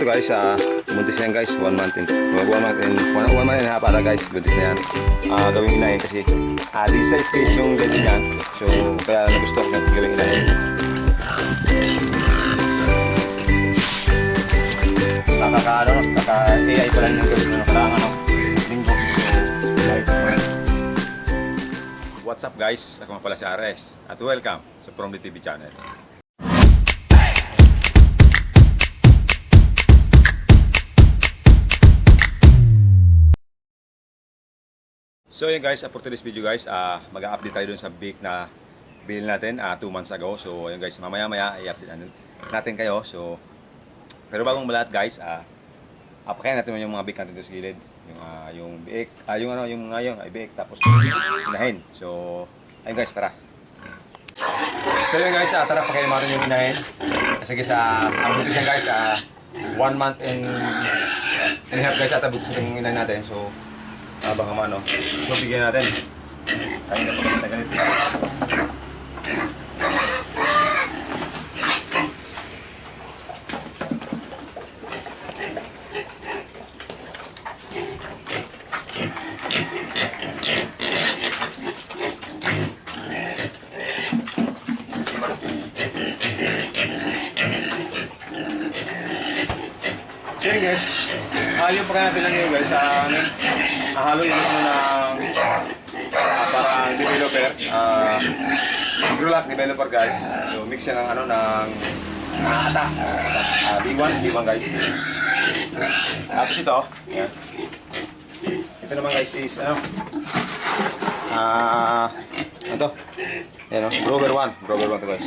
guys, buntis na yan guys, 1 month and 1 month and a half para guys, buntis na yan. Gawing inahin kasi this size fish yung ganyan yan. So kaya nagusto ko gawing inahin. Kaka-AI pa lang yung gawin na nakaraan linggo. What's up guys? Ako nga pala si Ares at welcome sa From the TV channel. So yun guys, for today's video guys, mag-update tayo dun sa bake na bill natin 2 months ago. So yun guys, mamaya i-update natin kayo. So pero bagong lahat guys, apakain natin yung mga bake natin sa gilid. Yung bake, yung bake tapos inahin. So ayun guys, tara. So yun guys, tara pakain natin yung inahin. Kasi guys, ang butis yan guys, 1 month and a half guys ata butis yung inahin natin. So baka mano. So bigyan natin. Kain na pagkita ganito. So yun guys, yung pagkain natin lang yun guys, halo yun ng parang developer, Grulac developer guys. So mix yan ng ng ata, B1 guys. Tapos ito, yan. Ito naman guys is ito, yan Grover 1 to guys.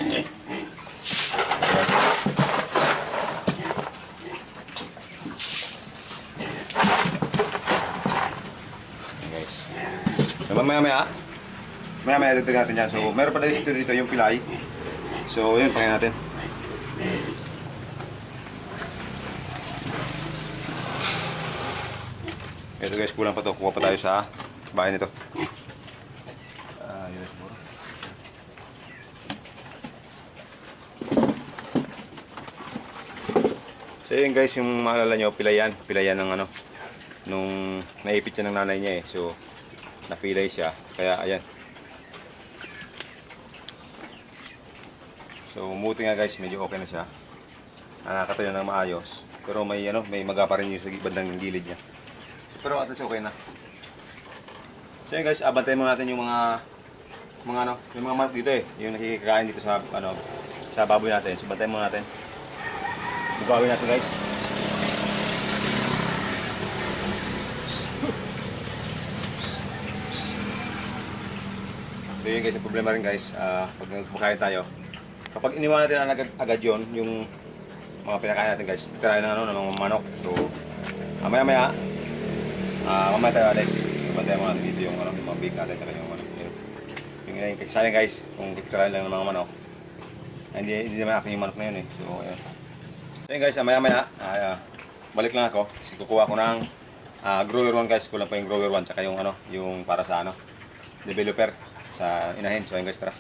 So mamaya dagdagan natin yan. So meron pa dito yung pilay. So yun, pakain natin. Ito guys, kulang pa to. Kuha pa tayo sa bahay nito. Yun siguro. So yun guys, yung maalala nyo, pilayan ng nung naipit siya ng nanay niya eh. So napilay siya, kaya ayan. So umuti nga guys, medyo okay na siya. Nakakatayo ng maayos. Pero may maga pa rin yung sa bandang gilid niya. Pero at least okay na. So yun guys, abantayin mo natin yung mga manok dito eh. Yung nakikikain dito sa sa baboy natin. So bantayin mo natin. Bugawin natin guys. So yun guys, yung problema rin guys, pag nagbukain tayo, kapag iniwan natin agad yun, yung mga pinakain natin guys, tirahin ng mga manok. So mamaya tayo alis, bantayan mo natin dito yung mga bake natin, tsaka yung inahin. Kasi sayang guys, kung tirahin lang ng mga manok, hindi naman akin yung manok na yun eh. So ayun. So yun guys, mamaya balik lang ako, kasi kukuha ko ng Grower 1 guys, kulang pa yung Grower 1, tsaka yung yung para sa developer sa inahin. So ayun guys, tara.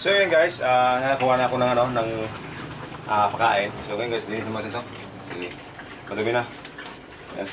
So yun guys, nakakuha na ako ng pagkain. So ayun guys, linisin mo natin ito. Okay. Madumi na. Ayan.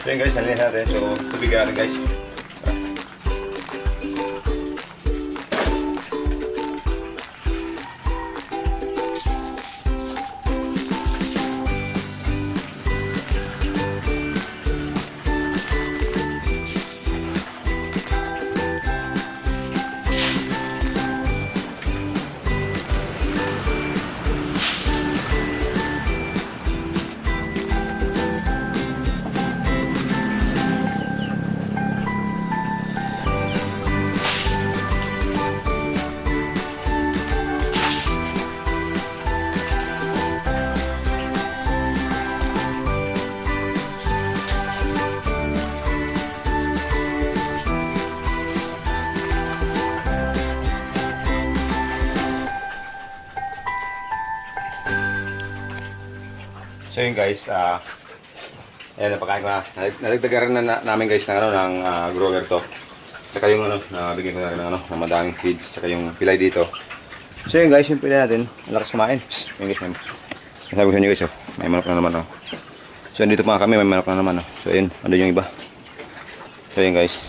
So yun guys, nalinihan natin. So tubig natin guys. So yun guys, ayan, napakain ko na. Nalagdagan na namin guys ng, ng grower to. Tsaka yung nabigyan ko na rin ng, ng madaming feeds. Tsaka yung pilay dito. So yun guys, yung pilay natin, malakas kumain. Psst, yun guys, sabi ko sa inyo guys, may manok na naman. So dito pa kami, may manok na naman. So yun, ano yung iba. So yun guys.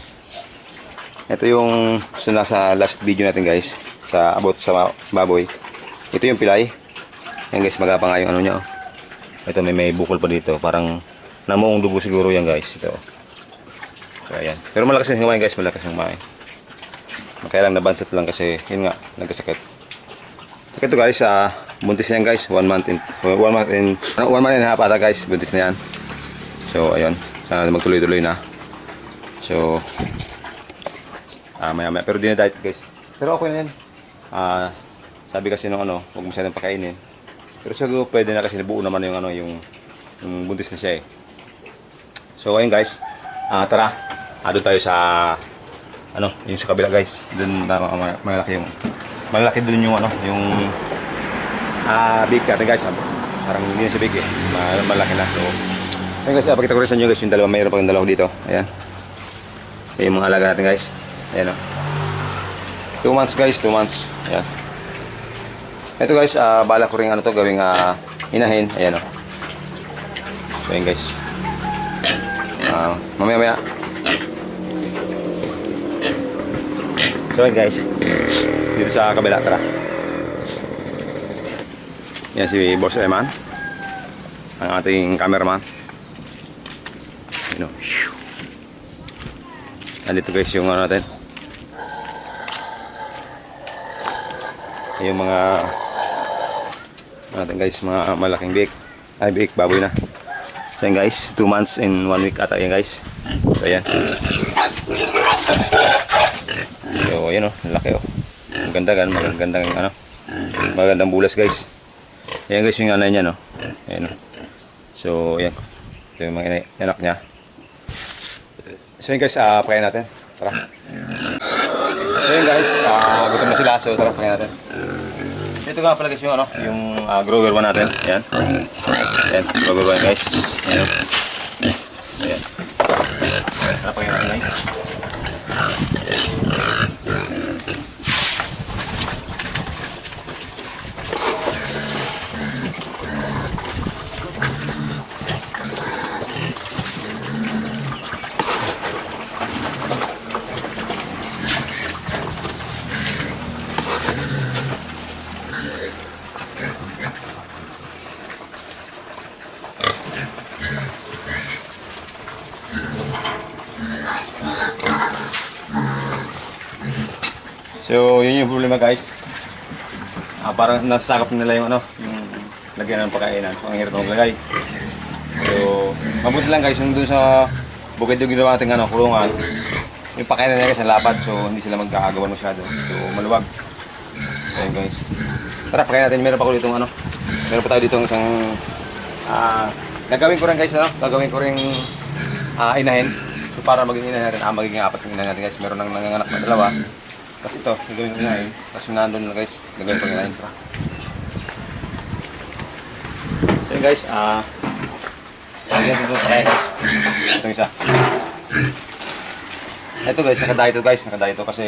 Ito yung nasa last video natin guys, sa about sa baboy. Ito yung pilay. Yan guys, magapa nga yung ano niya. Ito may bukol pa dito, parang namuong dugo siguro yan guys. Ito. So ayan. Pero malakas yung kumain guys, malakas yung kumain. Kaya lang nabansat lang kasi yun nga, nagkasakit. Ito guys, buntis na yan guys, 1 month and a half ata guys, buntis na yan. So ayun, sana magtuloy-tuloy na. So maya pero di na diet guys. Pero okay na yan. Sabi kasi nung huwag masyadong pakainin. Pero siguro pwede na kasi nabuo naman yung yung buntis na siya eh. So ayun guys. Tara. Doon tayo sa yung sa kabila guys. Doon malaki doon yung yung big natin guys. Parang hindi na siya big eh. Malaki na. So ayun guys, pakita ko rin sa inyo guys yung dalawa, mayroon pa yung dalawa dito. Ayan. Yung mga alaga natin guys. Ayan 2 months guys, 2 months. Ayan. Ito guys, bala ko rin gawing inahin. Ayan So ayan guys. Mamaya. So ayan guys. Dito sa kabila, tara. Yan si Boss Eman. Ang ating cameraman. Nandito guys yung natin. Yung mga natin guys, mga malaking biik baboy na. So yan guys, 2 months and 1 week ata yan guys. So yan. So yan laki magandang bulas guys. Yan guys yung anay niya Ayan So yan. Ito yung mga anak niya. So yan guys, pakain natin. Tara. So yan guys, gutom na sila. So tara, pakain natin. Ito nga pala guys yung grower one natin. Ayan. Ayan, grower one guys. Ayan. Ayan. Tara, pakain natin guys. So, yun yung problema guys. Parang nasakop nila yung yung lagyan ng pagkainan. So, ang hirap maglagay. So, mabuti lang guys, yung dun sa bukid yung ginawa natin kulungan. Yung pagkainan nila guys, ang lapad. So, hindi sila magkakagawan masyado. So, maluwag. So, yun guys. Tara, pagkain natin. Meron pa ko dito meron pa tayo dito isang gagawin ko rin guys, gagawin ko rin inahin. So, para maging inahin natin, magiging 4 yung inahin natin guys. Meron nang nanganganak na 2. Tapos ito, gagawin ko inahin. Tapos yung nandun na guys, gagawin ko inahin. So yun guys, lagyan dito sa kaya guys. Ito yung isa. Ito guys, nakadayo to kasi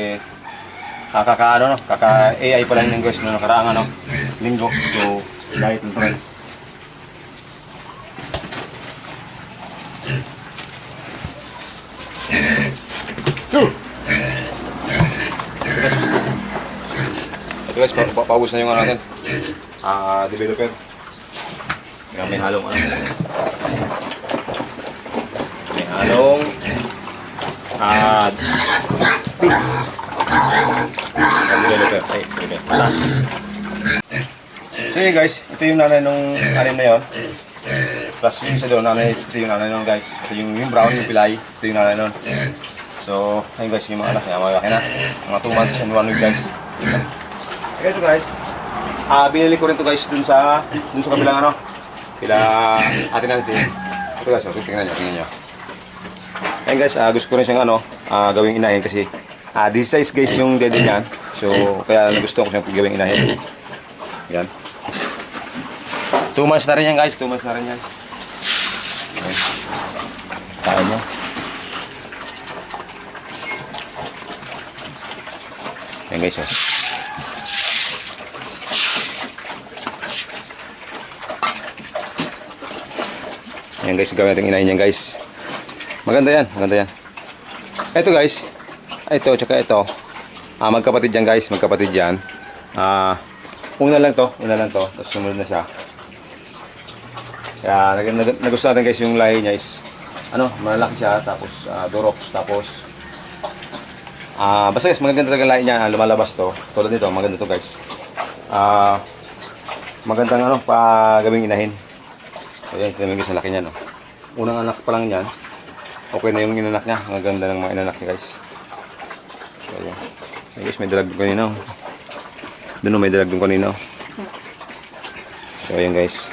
kaka-AI pa lang yung guys no nakaraang linggo. So, diet nito guys. Ito guys, paubos na yung natin. Developer. Kaya may halong may halong pits. Developer. So yun guys, ito yung nanay nung anim na yun. Plus yung isa doon, ito yung nanay nun guys. Ito yung brown, yung pilay. Ito yung nanay nun. So, ayun guys, yung mga anak niya, malaki na. Mga 2 months and 1 week guys. Okay so guys, binili ko rin to guys dun sa kabilang kila Ate Nancy. Ito guys, tingnan nyo. Ayun guys, gusto ko rin siyang gawing inahin kasi this size guys yung dede niyan. So, kaya gusto ko siyang gawing inahin. Yan. 2 months na rin yan guys, 2 months na rin yan. Okay. Kaya nyo. Yan guys, oh. Yan guys, gawin natin inahin yan guys. Maganda yan, maganda yan. Ito guys, ito, tsaka ito. Magkapatid yan guys, magkapatid yan. Una lang to, tapos sumunod na siya. Kaya nagustuhan natin guys yung lahi niya is, malaki siya, tapos durox, tapos basta guys, maganda talaga lahi niya, lumalabas to. Tulad nito, maganda to guys. Magandang gawing inahin. So yan, ito naman guys, ang laki niya, no. Unang anak pa lang yan. Okay na yung inanak niya. Ang ganda ng mga inanak niya guys. So yan. Ay, guys, may dalag doon kanina. Doon may dalag doon kanina. So yan guys.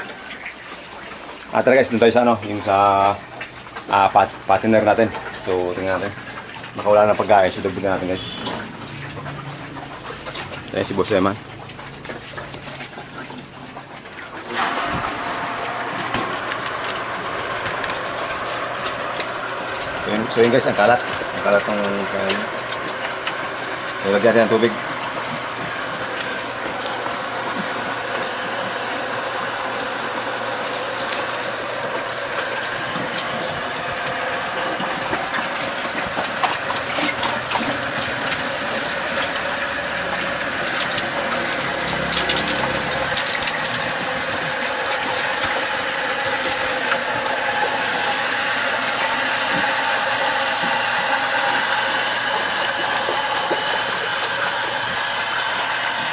Tara guys, doon tayo sa yung sa patiner natin. So tingnan natin. Makawala ng pagkain. So dagdagan natin guys. Ayan si Boss Eman. So yun guys, ang kalat ng kain. So lagyan natin ng tubig.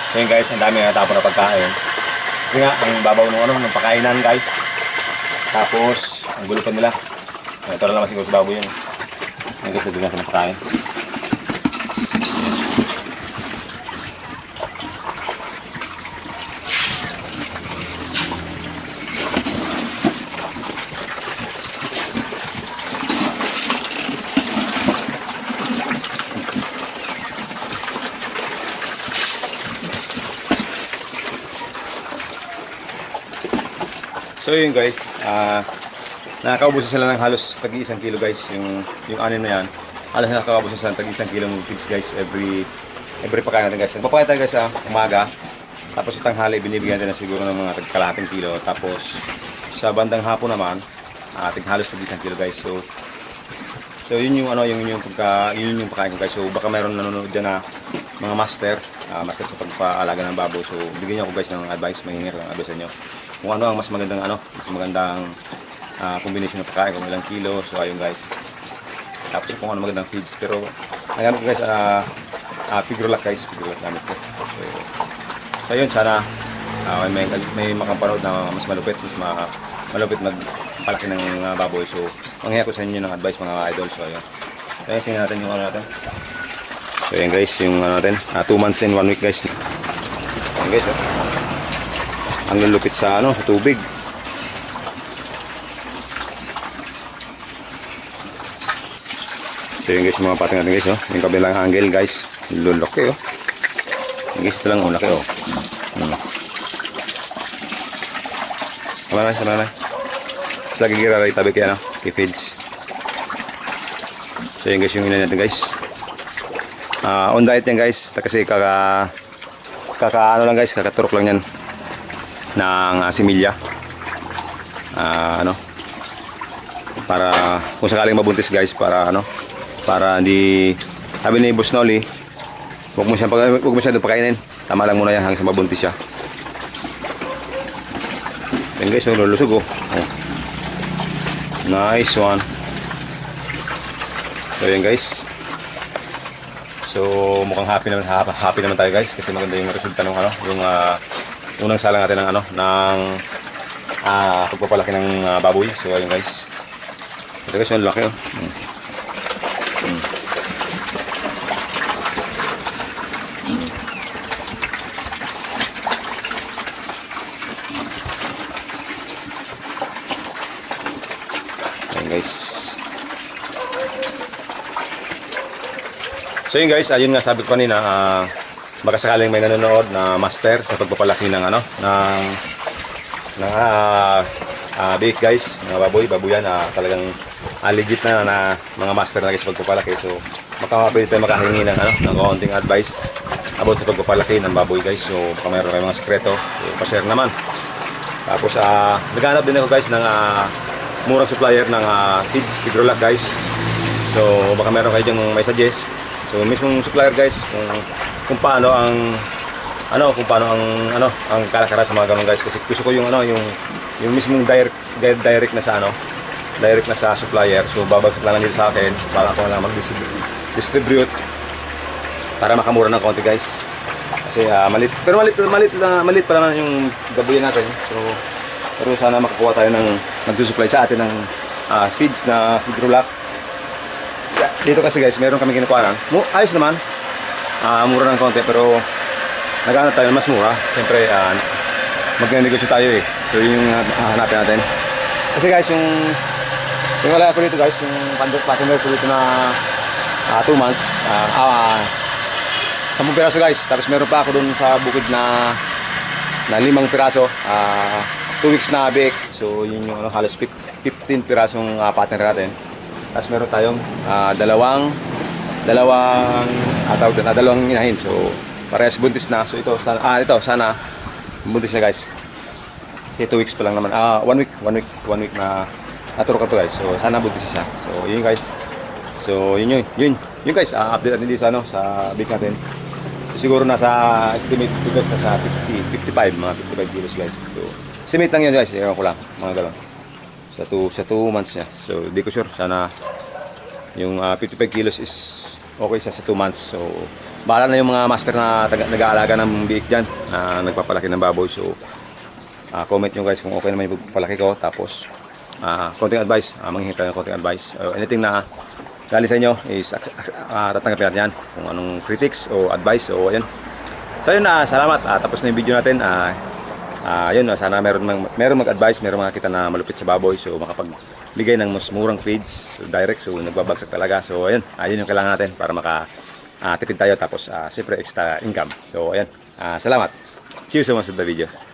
So yun guys, ang dami natapon na pagkain. Kasi nga, ang babaw ng pagkainan guys. Tapos, ang gulo pa nila. Ito na naman siguro sa baboy yun. Yan guys, nagdun natin ng pagkain. So yun guys, nakakaubusan sila ng halos tagi 1 kilo guys, yung anin na yan. Halos nakakaubusan sila ng tagi 1 kilong pigs guys every pagkain natin guys. Nagpapakain tayo guys sa umaga, tapos sa tanghali binibigyan natin na siguro ng mga kalahating kilo. Tapos sa bandang hapon naman, halos tagi 1 kilo guys. So yun yung yung pagkain ko guys. So baka mayroon nanonood dyan na mga master sa pagpaalaga ng baboy. So bigyan niyo ako guys ng advice, mahingi ng advice sa inyo. Kung ano ang mas magandang combination ng pagkain, kung ilang kilo. So ayun guys. Tapos kung ano magandang feeds. Pero nagamit ko guys Pigrolac guys, Pigrolac gamit ko. So ayun, sana may makapanood na mas malupit magpalaki ng baboy. So manghiya ko sa inyo ng advice mga idol. So ayun. So ayun, tingnan natin yung natin. So ayun guys, yung natin 2 months and 1 week guys. Ayun guys, ang lulupit sa sa tubig. So yun guys, yung mga pating natin guys, yung kabilang angle guys, lulaki guys, ito lang laki sama na mas lagi giraray tabi kaya kay feeds. So yun guys, yung ina natin guys, on diet yan guys, kasi kakaano lang guys, kakaturok lang yan ng similya, para kung sakaling mabuntis guys, para hindi, sabi ni Boss Noli, huwag mo siya doon pakainin, tama lang muna yan hanggang sa mabuntis siya. Yan guys, lulusog nice one. So yan guys, so mukhang happy naman tayo guys, kasi maganda yung resulta ng yung unang sala natin ng pagpapalaki ng baboy. So ayun guys, ito guys, yung laki ayun guys. So yun guys, ayun nga sabi ko kanina, baka sakaling may nanonood na master sa pagpapalaki ng ng bake guys, mga baboy yan, talagang legit na mga master na guys sa pagpapalaki. So pwede tayo makahingi ng ng konting advice about sa pagpapalaki ng baboy guys. So baka mayroon kayong mga sekreto, so pa-share naman. Tapos naghanap din ako guys ng murang supplier ng feeds, Pigrolac guys. So baka mayroon kayo dyang may suggest. So mismong supplier guys, kung paano ang ang kalakaran sa mga ganun guys, kasi gusto ko yung mismong direct na sa direct na sa supplier. So babagsak lang dito sa akin para ako lang mag-distribute para makamura ng konti guys. Kasi malit pa naman yung baboyan natin. So pero sana makakuha tayo ng nagsusupply sa atin ng feeds na Pigrolac. Dito kasi guys, meron kami kinukuha ayos naman, mura ng konti, pero naghanap tayo mas mura. Siyempre magne-negosyo tayo eh. So yun yung hanapin natin. Kasi guys, yung wala ko dito guys, yung partner ko dito na 2 months, 10 piraso guys. Tapos meron pa ako dun sa bukid na 5 piraso, 2 weeks na bake. So yun yung halos 15 pirasong partner natin. Tapos meron tayong dalawang inahin. So parehas buntis na. So ito sana buntis na guys. Kasi 2 weeks pa lang naman. 1 week na naturo ka to guys. So sana buntis siya. So yun guys. So yun guys, update natin dito sa bake natin. So, siguro nasa estimate ko guys nasa 55 kilos guys. So estimate lang yun guys. Ewan ko lang mga galon. Sa 2 months niya. So di ko sure, sana yung 55 kilos is okay siya sa 2 months. So bahala na yung mga master na nag-aalaga ng biik dyan, na nagpapalaki ng baboy. So comment nyo guys kung okay naman yung pagpapalaki ko. Tapos konting advice, manghihingi tayo ng konting advice. Anything na galing sa inyo is tatanggapin natin yan, kung anong critics o advice. O ayun. So yun, salamat. Tapos na yung video natin. Yun, sana meron mag-advise, meron makakita na malupit sa baboy. So makapagbigay ng mas murang feeds. So direct, so nagbabagsak talaga. So ayun, yung kailangan natin para makatipid tayo. Tapos siyempre extra income. So ayun, salamat. See you sa mga susunod na videos.